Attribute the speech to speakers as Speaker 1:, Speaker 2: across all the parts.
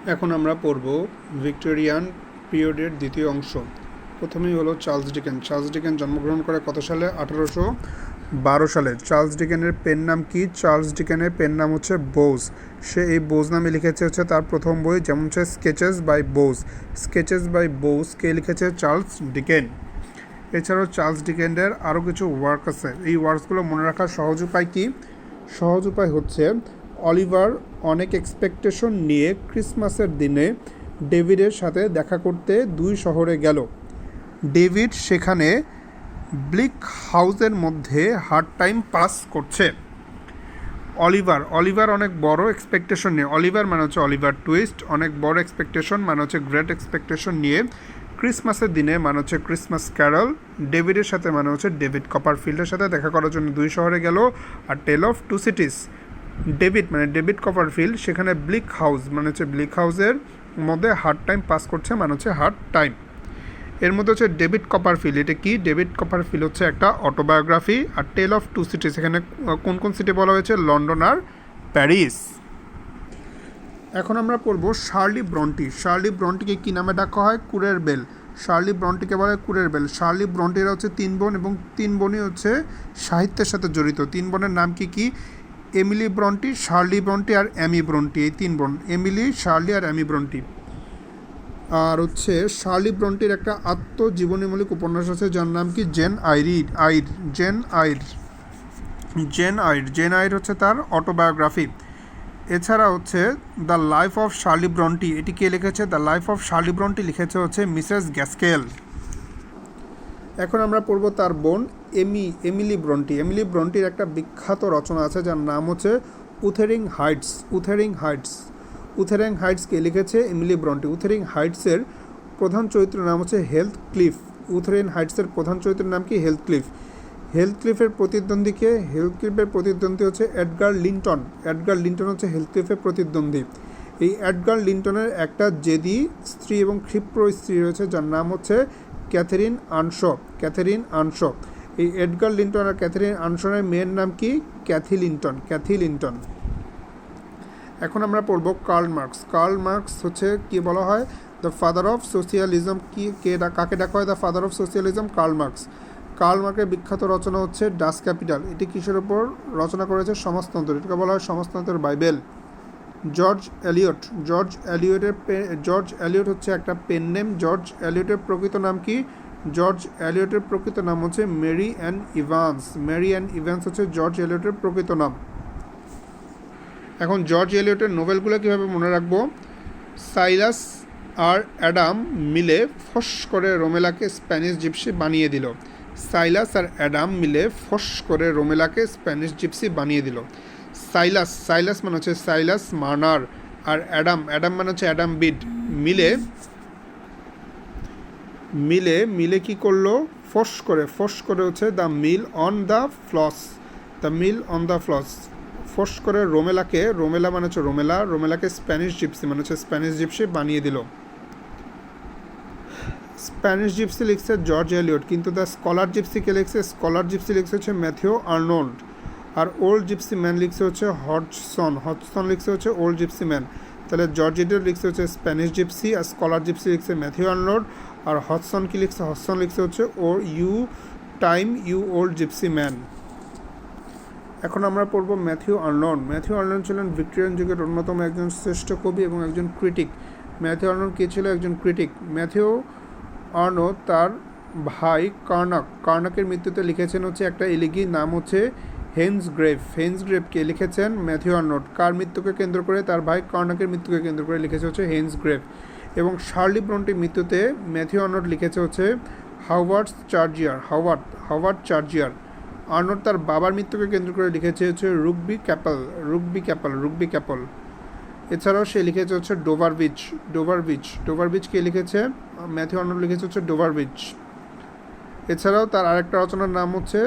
Speaker 1: এখন আমরা পড়ব ভিক্টোরিয়ান পিরিয়ডের দ্বিতীয় অংশ। প্রথমেই হলো চার্লস ডিকেন। চার্লস ডিকেন জন্মগ্রহণ করে কত সালে? 1812 সালে। চার্লস ডিকেনের পেন নাম কি? চার্লস ডিকেনের পেন নাম হচ্ছে বোজ। সে এই বোজ নামে লিখেছে হচ্ছে তার প্রথম বই, যেমন হচ্ছে sketches by Boz. Sketches by Boz কে লিখেছে? Charles Dickens. এছাড়াও চার্লস ডিকেনের আরও কিছু ওয়ার্ক আছে। এই ওয়ার্কসগুলো মনে রাখার সহজ উপায় কি? সহজ উপায় হচ্ছে, অলিভার অনেক এক্সপেকটেশন নিয়ে ক্রিসমাসের দিনে ডেভিডের সাথে দেখা করতে দুই শহরে গেল। ডেভিড সেখানে ব্লিক হাউসের মধ্যে হার্ড টাইম পাস করছে। অলিভার অনেক বড় এক্সপেকটেশন নিয়ে, অলিভার মানে হচ্ছে অলিভার টুইস্ট, অনেক বড় এক্সপেকটেশন মানে হচ্ছে গ্রেট এক্সপেকটেশন নিয়ে ক্রিসমাসের দিনে মানে হচ্ছে ক্রিসমাস ক্যারল ডেভিডের সাথে মানে হচ্ছে ডেভিড কপারফিল্ডের সাথে দেখা করার জন্য দুই শহরে গেল। আর tale of two cities, David মানে ডেভিড কপারফিল্ড সেখানে ব্লিক হাউস মানে হচ্ছে ব্লিক হাউসের মধ্যে হার্ড টাইম পাস করছে মানে হচ্ছে হার্ড টাইম। এর মধ্যে হচ্ছে ডেভিড কপারফিল্ড, এটা কি? ডেভিড কপারফিল্ড হচ্ছে একটা অটোবায়োগ্রাফি। আর টেল অফ টু সিটিস, এখানে কোন কোন সিটি বলা হয়েছে? লন্ডন আর প্যারিস। এখন আমরা পড়ব শার্লি ব্রন্টি। শার্লি ব্রন্টিকে কী নামে ডাকা হয়? কুরের বেল। শার্লি ব্রন্টিকে বলা হয় কুরের বেল। শার্লি ব্রন্টিরা হচ্ছে তিন বোন এবং তিন বোনই হচ্ছে সাহিত্যের সাথে জড়িত। তিন বোনের নাম কি কি? এমিলি ব্রন্টি, শার্লি ব্রন্টি আর অ্যামি ব্রন্টি। এই তিন বোন, এমিলি, শার্লি আর অ্যামি ব্রন্টি। আর হচ্ছে শার্লি ব্রন্টির একটা আত্মজীবনীমূলক উপন্যাস আছে যার নাম কি? জেন আইর হচ্ছে তার অটোবায়োগ্রাফি। এছাড়া হচ্ছে the life of Shirley Brontë, এটি কে লিখেছে? The life of Shirley Brontë লিখেছে হচ্ছে মিসেস গ্যাস্কেল। এখন আমরা পড়ব তার বোন এমিলি ব্রন্টি। এমিলি ব্রন্টির একটা বিখ্যাত রচনা আছে যার নাম হচ্ছে উথেরিং হাইটস কে লিখেছে? Emily Brontë. উথেরিং হাইটসের প্রধান চরিত্রের নাম হচ্ছে হেলথ ক্লিফ। উথেরিং হাইটসের প্রধান চরিত্রের নাম কি? হেলথ ক্লিফের প্রতিদ্বন্দ্বী হচ্ছে এডগার লিন্টন হচ্ছে হেলথ ক্লিফের প্রতিদ্বন্দ্বী। এই এডগার লিন্টনের একটা জেদি স্ত্রী এবং ক্ষিপ্র স্ত্রী রয়েছে যার নাম হচ্ছে ক্যাথেরিন আনশো। এই এডগার লিন্টন আর ক্যাথেরিন আনশনের মেয়ের নাম কি? Cathy Linton. এখন আমরা পড়ব কার্ল মার্কস হচ্ছে কি বলা হয়? The father of socialism. কাকে ডাকা হয় the father of socialism? Karl মার্কের বিখ্যাত রচনা হচ্ছে ডাস ক্যাপিটাল। এটি কিসের ওপর রচনা করেছে? সমাজতন্ত্র। এটাকে বলা হয় সমাজতন্ত্রের বাইবেল। জর্জ এলিয়ট হচ্ছে একটা পেন নেম। জর্জ এলিয়টের প্রকৃত নাম কি? জর্জ এলিয়টের প্রকৃত নাম হচ্ছে মেরি অ্যান ইভান্স হচ্ছে জর্জ এলিয়টের প্রকৃত নাম। এখন জর্জ এলিয়টের নোবেলগুলো কীভাবে মনে রাখবো? সাইলাস আর অ্যাডাম মিলে ফস করে রোমেলাকে স্প্যানিশ জিপসি বানিয়ে দিল। সাইলাস মানে হচ্ছে সাইলাস মার্নার, আর অ্যাডাম মানে হচ্ছে অ্যাডাম বিড। মিলে কি করলো? ফস করে হচ্ছে the mill on the Floss. ফস করে রোমেলা মানে হচ্ছে রোমেলাকে স্প্যানিশ জিপসি বানিয়ে দিল। স্প্যানিশ জিপসি লিখছে জর্জ এলিয়ট, কিন্তু দ্য স্কলার জিপসি কে লিখছে? স্কলার জিপসি লিখছে হচ্ছে ম্যাথিউ আর্নল্ড। আর ওল্ড জিপসি ম্যান লিখছে হচ্ছে হডসন লিখছে হচ্ছে ওল্ড জিপসি ম্যান। তাহলে জর্জ এলিয়ট লিখছে হচ্ছে স্প্যানিশ জিপসি, আর স্কলার জিপসি লিখছে ম্যাথিউ আর্নল্ড, আর হডসন কি লিখছে? হডসন লিখছে হচ্ছে ইউ ওল্ড জিপসি ম্যান। এখন আমরা পড়ব ম্যাথিউ আর্নল্ড ছিলেন ভিক্টোরিয়ান যুগের অন্যতম একজন শ্রেষ্ঠ কবি এবং একজন ক্রিটিক। ম্যাথিউ আর্নল্ড কে ছিল? একজন ক্রিটিক। ম্যাথিউ আর্নল্ড তার ভাই কার্নাকের মৃত্যুতে লিখেছেন হচ্ছে একটা এলিগি, নাম হচ্ছে হেন্সগ্রেভ কে লিখেছেন? Matthew Arnold. কার মৃত্যুকে কেন্দ্র করে? তার ভাই কার্নাকের মৃত্যুকে কেন্দ্র করে লিখেছে হচ্ছে হেন্সগ্রেভ। এবং শার্লি ব্রন্টির মৃত্যুতে ম্যাথিউ আর্নল্ড লিখেছে হচ্ছে হাওয়ার্ড চার্জিয়ার। আর্নল্ড তার বাবার মৃত্যুকে কেন্দ্র করে লিখেছে হচ্ছে রুগবি ক্যাপল। এছাড়াও সে লিখেছে হচ্ছে ডোভারবিচ কে লিখেছে? ম্যাথিউ আর্নল্ড লিখেছে হচ্ছে ডোভারবিচ। এছাড়াও তার আরেকটা রচনার নাম হচ্ছে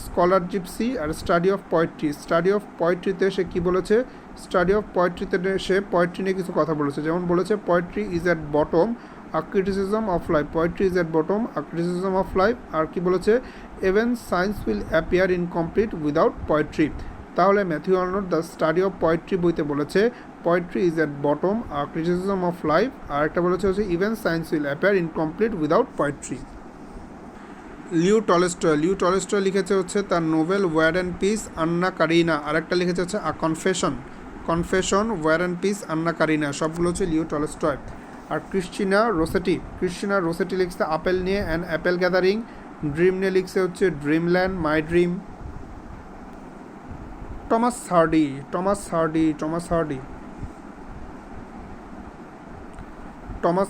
Speaker 1: স্কলার জিপসি আর স্টাডি অফ পোয়েট্রিতে সে কি বলেছে? সে পোয়েট্রি নিয়ে কিছু কথা বলেছে, যেমন বলেছে poetry is at bottom a criticism of life. আর কি বলেছে? Even science will appear incomplete without poetry. তাহলে Matthew Arnold the study of poetry বইতে বলেছে poetry is at bottom criticism of life, আর একটা বলেছে হচ্ছে even science will appear incomplete without poetry. Leo Tolstoy লিখেছে হচ্ছে তার নোভেল ওয়ার অ্যান্ড পিস আন্না কারিনা, আরেকটা লিখেছে হচ্ছে কনফেশন ওয়ার অ্যান্ড পিস আন্না কারিনা, সবগুলো হচ্ছে লিও টলস্টয়। আর ক্রিস্টিনা রোসেটি লিখছে আপেল নিয়ে অ্যান্ড অ্যাপেল গ্যাদারিং, ড্রিম নিয়ে লিখছে হচ্ছে dreamland my dream. Thomas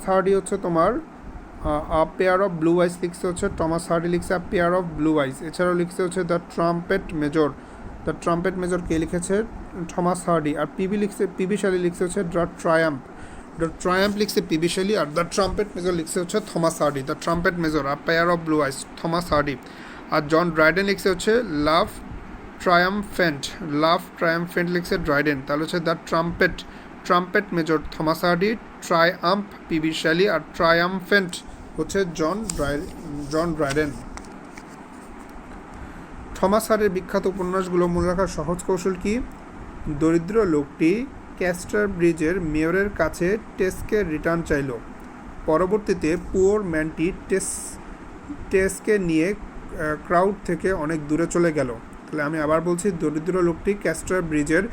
Speaker 1: Hardy হচ্ছে তোমার a pair of blue eyes লিখছে হচ্ছে, টমাস হার্ডি লিখছে a pair of blue eyes. এছাড়াও লিখছে হচ্ছে দ্য ট্রাম্পেট মেজর কে লিখেছে, থমাস হার্ডি। আর পিবি শেলি লিখছে হচ্ছে দ্য ট্রায়াম্প লিখছে পিবি শেলি, আর দ্য ট্রাম্পেট মেজর লিখছে হচ্ছে Thomas Hardy. The trumpet major a pair of blue eyes, Thomas Hardy. আর জন ড্রাইডেন লিখছে হচ্ছে লাভ ট্রায়াম্ফেন্ট লিখছে ড্রাইডেন। তাহলে হচ্ছে the trumpet major Thomas Hardy, triumph PB Shelley, আর ট্রায়াম্ফেন্ট হচ্ছে জন ড্রাইডেন। থমাস হার্ডির বিখ্যাত উপন্যাসগুলো মনে রাখার সহজ কৌশল কি? দরিদ্র লোকটি ক্যাস্টার ব্রিজের মেয়রের কাছে টেসকে রিটার্ন চাইল, পরবর্তীতে পুওর ম্যানটি টেসকে নিয়ে ক্রাউড থেকে অনেক দূরে চলে গেল। তাহলে আমি আবার বলছি, দরিদ্র লোকটি ক্যাস্টার ব্রিজের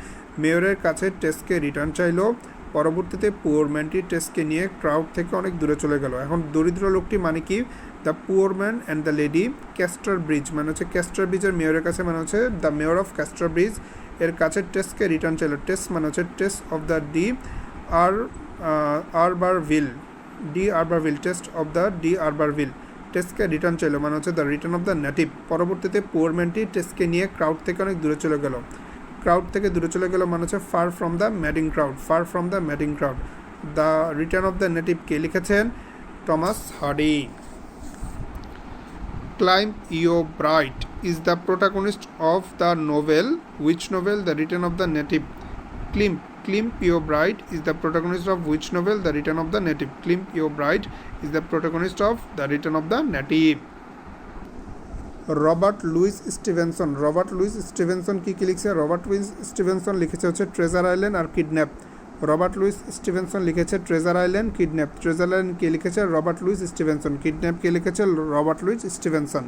Speaker 1: মেয়রের কাছে টেসকে রিটার্ন চাইল, পরবর্তীতে পুওর ম্যানটি টেসকে নিয়ে ক্রাউড থেকে অনেক দূরে চলে গেল। এখন দরিদ্র লোকটি মানে কি? The poor man and the lady Casterbridge মানে হচ্ছে ক্যাস্টার ব্রিজের মেয়রের কাছে মানে হচ্ছে the mayor of Casterbridge এর কাছে টেসকে রিটার্ন চাইল। টেস মানে হচ্ছে Tess of the Urberville Tess of the Urberville টেসকে রিটার্ন চাইল মানে হচ্ছে the return of the native. পরবর্তীতে পুওর ম্যানটি টেসকে নিয়ে ক্রাউড থেকে অনেক দূরে চলে গেল। মানে হচ্ছে far from the madding crowd. The return of the native কে লিখেছেন? Thomas Hardy. Clym Yeobright is the protagonist of the novel which novel? The Return of the Native. Climb Your Bride is the protagonist of which novel? The Return of the Native. Climb Your Bride is the protagonist of The Return of the Native. Robert Louis Stevenson কি লিখছে? Robert Louis Stevenson লিখেছে হচ্ছে Treasure Island আর Kidnap. Robert Louis Stevenson লিখেছে Treasure Island, Kidnap. Treasure Island কে লিখেছে? Robert Louis Stevenson. Kidnap কে লিখেছে? Robert Louis Stevenson.